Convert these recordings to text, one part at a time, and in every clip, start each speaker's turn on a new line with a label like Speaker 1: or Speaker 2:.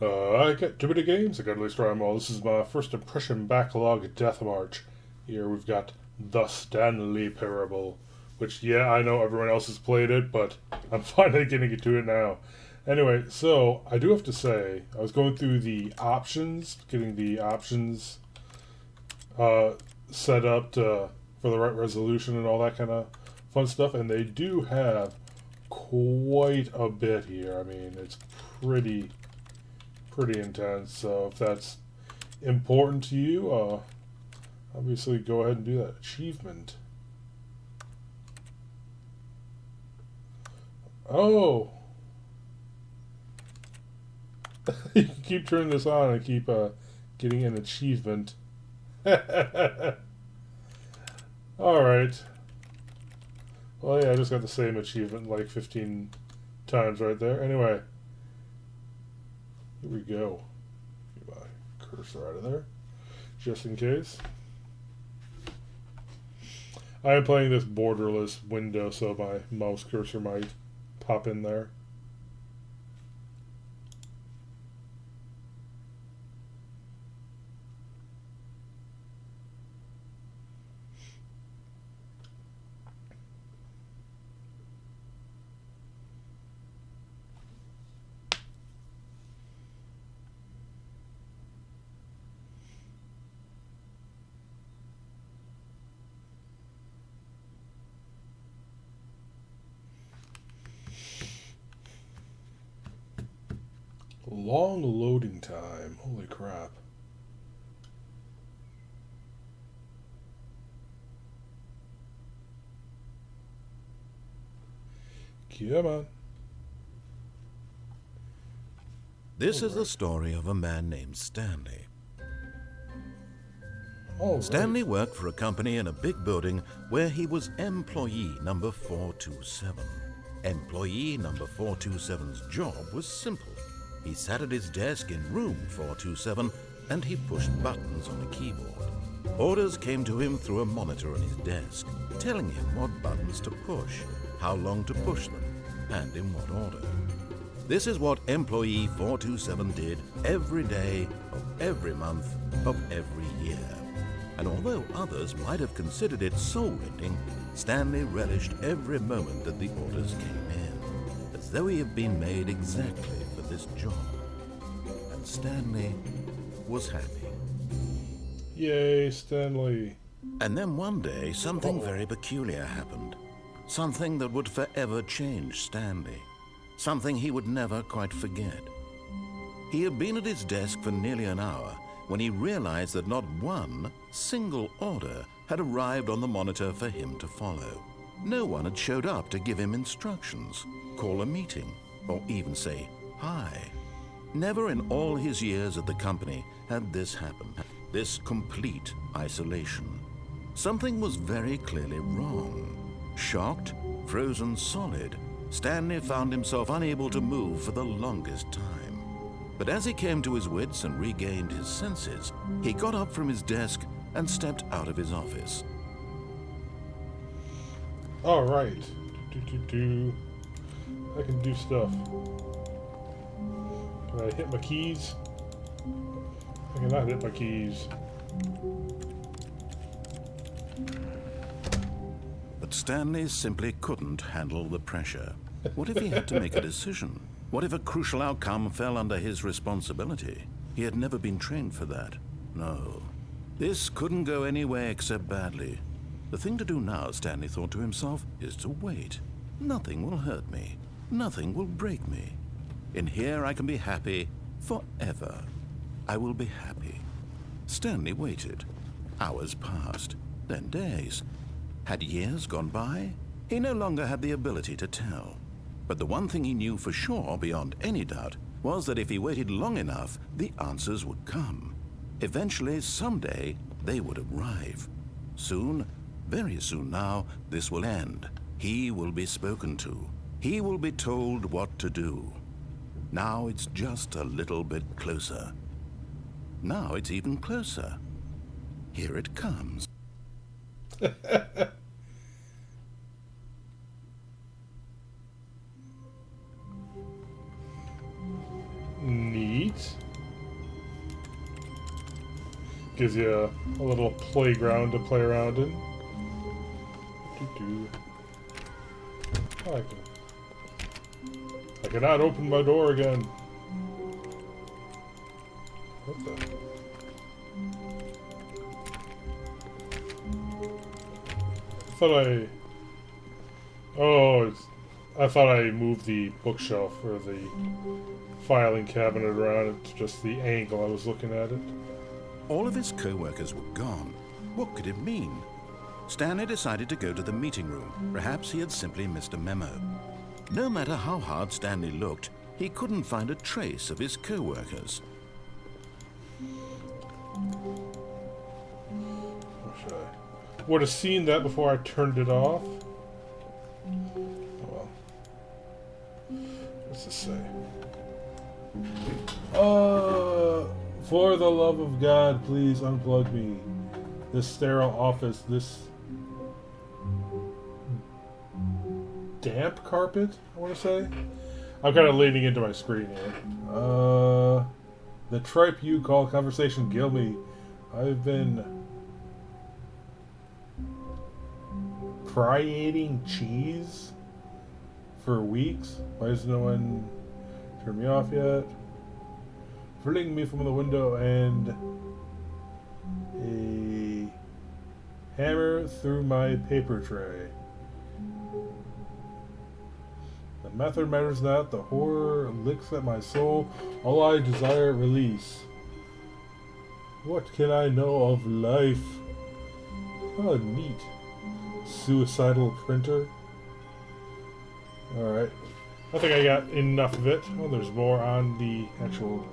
Speaker 1: I got too many games. I got at least try them all. This is my First Impression Backlog Deathmarch. Here we've got the Stanley Parable, which, yeah, I know everyone else has played it, but I'm finally getting to it now. Anyway, so I do have to say, I was going through the options, getting the options set up for the right resolution and all that kind of fun stuff, and they do have quite a bit here. I mean, it's pretty intense. So if that's important to you, obviously go ahead and do that. Achievement. Oh. You can keep turning this on and keep getting an achievement. Alright. Well, yeah, I just got the same achievement like 15 times right there. Anyway. Here we go. Get my cursor out of there. Just in case. I am playing this borderless window, so my mouse cursor might pop in there. Long loading time. Holy crap. Come on.
Speaker 2: This is the story of a man named Stanley. Stanley worked for a company in a big building where he was employee number 427. Employee number 427's job was simple. He sat at his desk in room 427 and he pushed buttons on a keyboard. Orders came to him through a monitor on his desk, telling him what buttons to push, how long to push them, and in what order. This is what employee 427 did every day of every month of every year. And although others might have considered it soul-rending, Stanley relished every moment that the orders came in, as though he had been made exactly for this job. And Stanley was happy.
Speaker 1: Yay, Stanley.
Speaker 2: And then one day, something very peculiar happened. Something that would forever change Stanley. Something he would never quite forget. He had been at his desk for nearly an hour when he realized that not one single order had arrived on the monitor for him to follow. No one had showed up to give him instructions, call a meeting, or even say hi. Never in all his years at the company had this happened. This complete isolation. Something was very clearly wrong. Shocked, frozen solid, Stanley found himself unable to move for the longest time. But as he came to his wits and regained his senses, he got up from his desk and stepped out of his office.
Speaker 1: All right. I can do stuff. Can I hit my keys? I cannot hit my keys.
Speaker 2: But Stanley simply couldn't handle the pressure. What if he had to make a decision? What if a crucial outcome fell under his responsibility? He had never been trained for that. No. This couldn't go any way except badly. The thing to do now, Stanley thought to himself, is to wait. Nothing will hurt me. Nothing will break me. In here I can be happy forever. I will be happy. Stanley waited. Hours passed, then days. Had years gone by? He no longer had the ability to tell. But the one thing he knew for sure, beyond any doubt, was that if he waited long enough, the answers would come. Eventually, someday, they would arrive. Soon, very soon now, this will end. He will be spoken to. He will be told what to do. Now it's just a little bit closer. Now it's even closer. Here it comes.
Speaker 1: Neat. Neat. Gives you a little playground to play around in. I like it. I cannot open my door again. What the? I thought I moved the bookshelf or the filing cabinet around. It's just the angle I was looking at it.
Speaker 2: All of his co-workers were gone. What could it mean? Stanley decided to go to the meeting room. Perhaps he had simply missed a memo. No matter how hard Stanley looked, he couldn't find a trace of his co-workers.
Speaker 1: Would have seen that before I turned it off. Oh well. What's this say? For the love of God, please unplug me. This sterile office, this damp carpet, I want to say? I'm kind of leaning into my screen here. The tripe you call conversation kill me. I've been eating cheese for weeks. Why has no one turned me off yet? Flinging me from the window and a hammer through my paper tray. The method matters not. The horror licks at my soul. All I desire release. What can I know of life? Oh, neat. Suicidal printer. Alright. I think I got enough of it. Oh, there's more on the actual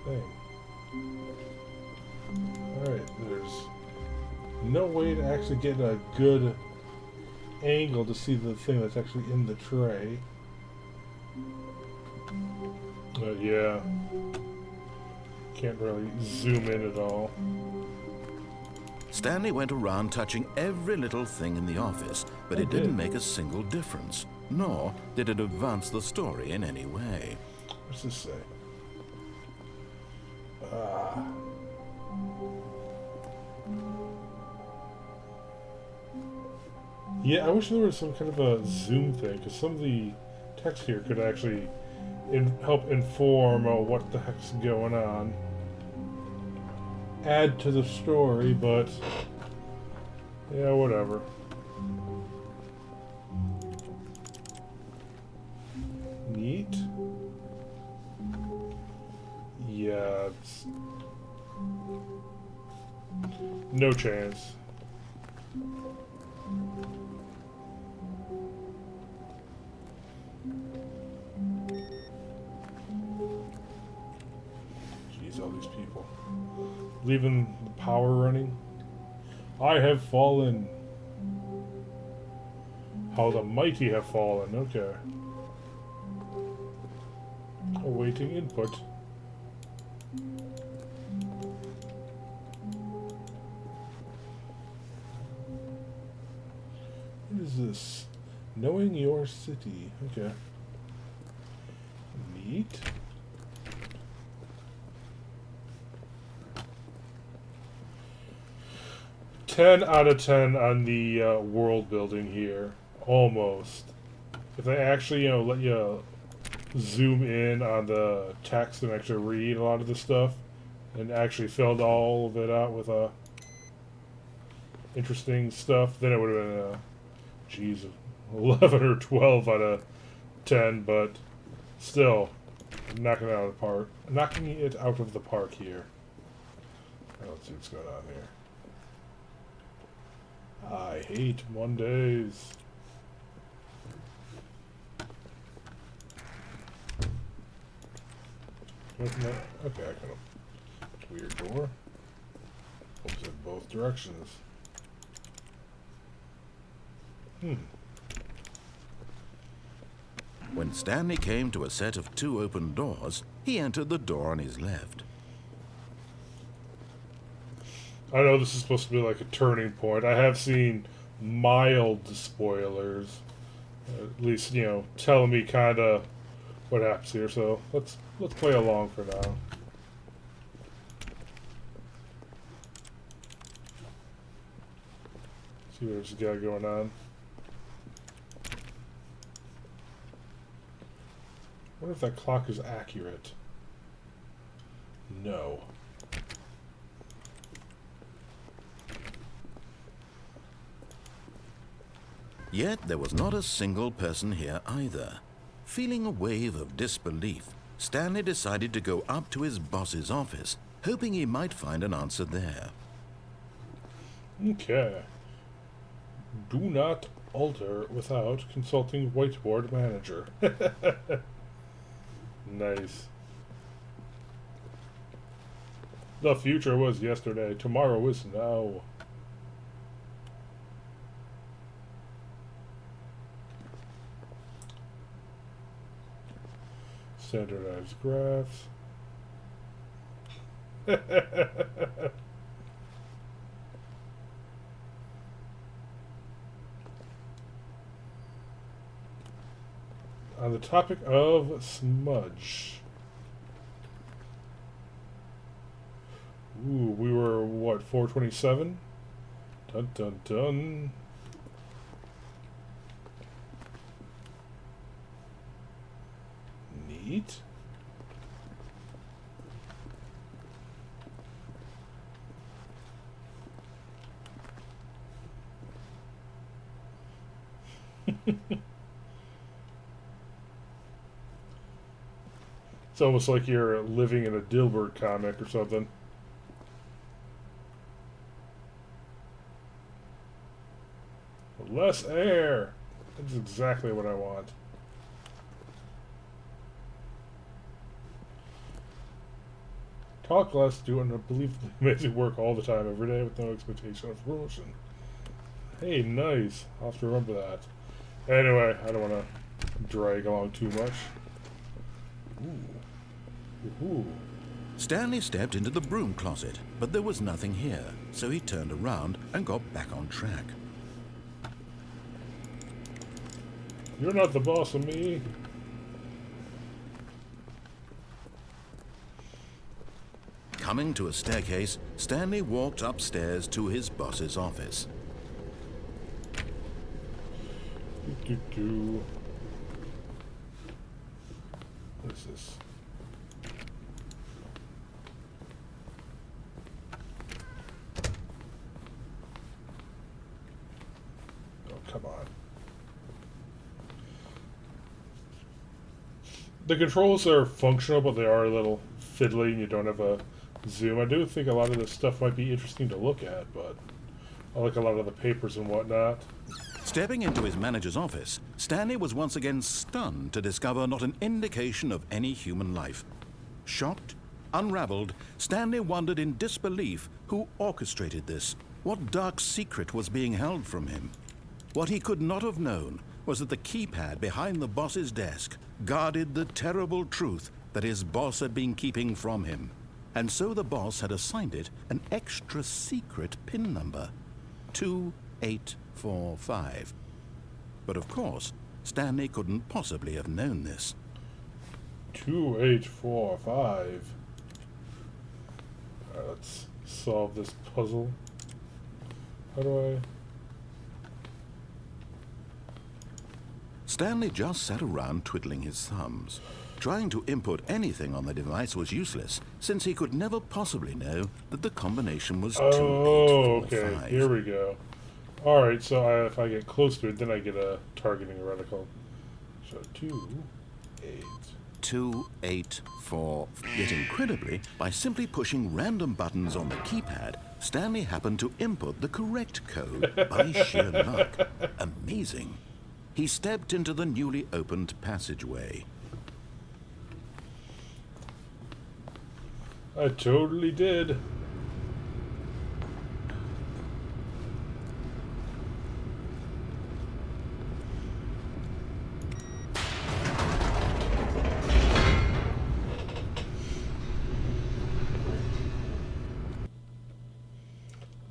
Speaker 1: thing. Alright, there's no way to actually get a good angle to see the thing that's actually in the tray. Yeah. Can't really zoom in at all.
Speaker 2: Stanley went around touching every little thing in the office, but it didn't make a single difference, nor did it advance the story in any way.
Speaker 1: What's this say? Yeah, I wish there was some kind of a zoom thing, because some of the text here could actually help inform what the heck's going on. Add to the story, but yeah, whatever. Neat. Yeah, it's no chance. Jeez, all these people. Leaving the power running. I have fallen. How the mighty have fallen. Okay. Awaiting input. What is this? Knowing your city. Okay. Neat. Ten out of 10 on the world building here. Almost. If they actually, let you zoom in on the text and actually read a lot of the stuff, and actually filled all of it out with interesting stuff, then it would have been 11 or 12 out of 10, but still knocking it out of the park. Knocking it out of the park here. Let's see what's going on here. I hate Mondays. Okay, I got a weird door. Opens in both directions.
Speaker 2: When Stanley came to a set of 2 open doors, he entered the door on his left.
Speaker 1: I know this is supposed to be like a turning point. I have seen mild spoilers. At least, telling me kind of what happens here. So let's play along for now. See what this guy going on. I wonder if that clock is accurate. No.
Speaker 2: Yet there was not a single person here either. Feeling a wave of disbelief, Stanley decided to go up to his boss's office, hoping he might find an answer there.
Speaker 1: Okay. Do not alter without consulting whiteboard manager. Nice. The future was yesterday. Tomorrow is now. Standardized graphs. On the topic of smudge. Ooh, we were, what, 427? Dun dun dun. Neat. It's almost like you're living in a Dilbert comic or something. Less air. That's exactly what I want. Talk less, do unbelievably amazing work all the time, every day, with no expectation of promotion. Hey, nice. I'll have to remember that. Anyway, I don't want to drag along too much. Ooh. Ooh.
Speaker 2: Stanley stepped into the broom closet, but there was nothing here, so he turned around and got back on track.
Speaker 1: You're not the boss of me.
Speaker 2: Coming to a staircase, Stanley walked upstairs to his boss's office.
Speaker 1: What is this? Oh, come on. The controls are functional, but they are a little fiddly and you don't have a zoom. I do think a lot of this stuff might be interesting to look at, but I like a lot of the papers and whatnot.
Speaker 2: Stepping into his manager's office, Stanley was once again stunned to discover not an indication of any human life. Shocked, unraveled, Stanley wondered in disbelief who orchestrated this. What dark secret was being held from him? What he could not have known was that the keypad behind the boss's desk guarded the terrible truth that his boss had been keeping from him. And so the boss had assigned it an extra secret PIN number, 2845. But of course, Stanley couldn't possibly have known this.
Speaker 1: 2845. Alright, let's solve this puzzle. How do I...
Speaker 2: Stanley just sat around twiddling his thumbs. Trying to input anything on the device was useless, since he could never possibly know that the combination was 2845.
Speaker 1: Okay, here we go. Alright, so if I get close to it, then I get a targeting reticle. So
Speaker 2: 284. Yet incredibly, by simply pushing random buttons on the keypad, Stanley happened to input the correct code by sheer luck. Amazing. He stepped into the newly opened passageway.
Speaker 1: I totally did.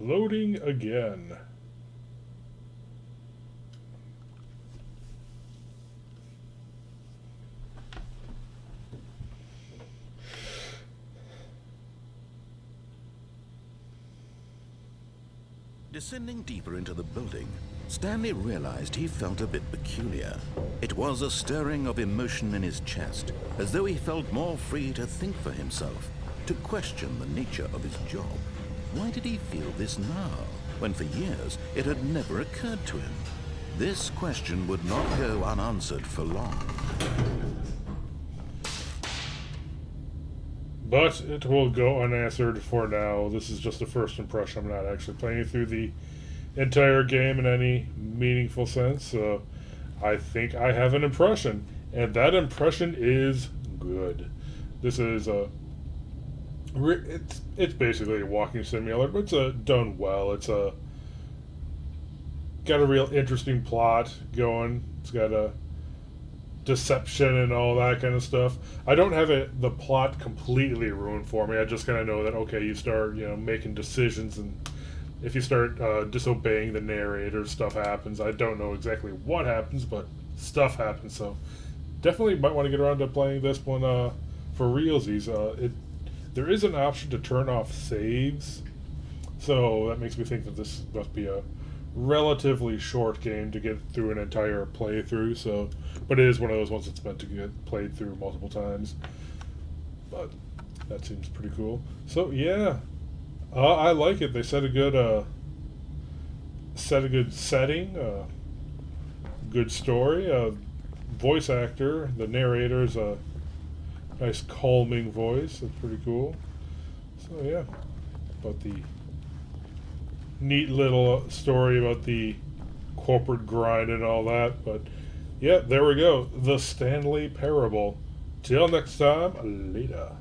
Speaker 1: Loading again.
Speaker 2: Descending deeper into the building, Stanley realized he felt a bit peculiar. It was a stirring of emotion in his chest, as though he felt more free to think for himself, to question the nature of his job. Why did he feel this now, when for years it had never occurred to him? This question would not go unanswered for long.
Speaker 1: But it will go unanswered for now. This is just a first impression. I'm not actually playing through the entire game in any meaningful sense. So I think I have an impression. And that impression is good. This is it's basically a walking simulator, but it's done well. It's got a real interesting plot going. It's got a deception and all that kind of stuff. I don't have the plot completely ruined for me. I just kind of know that, okay, you start making decisions, and if you start disobeying the narrator, stuff happens. I don't know exactly what happens, but stuff happens. So definitely might want to get around to playing this one for realsies. There is an option to turn off saves, so that makes me think that this must be a relatively short game to get through an entire playthrough. So, but it is one of those ones that's meant to get played through multiple times. But that seems pretty cool. So yeah, I like it. They set a good setting, good story. Voice actor, the narrator's a nice calming voice. That's pretty cool. So yeah, about the neat little story about the corporate grind and all that. But yeah, there we go. The Stanley Parable. Till next time, later.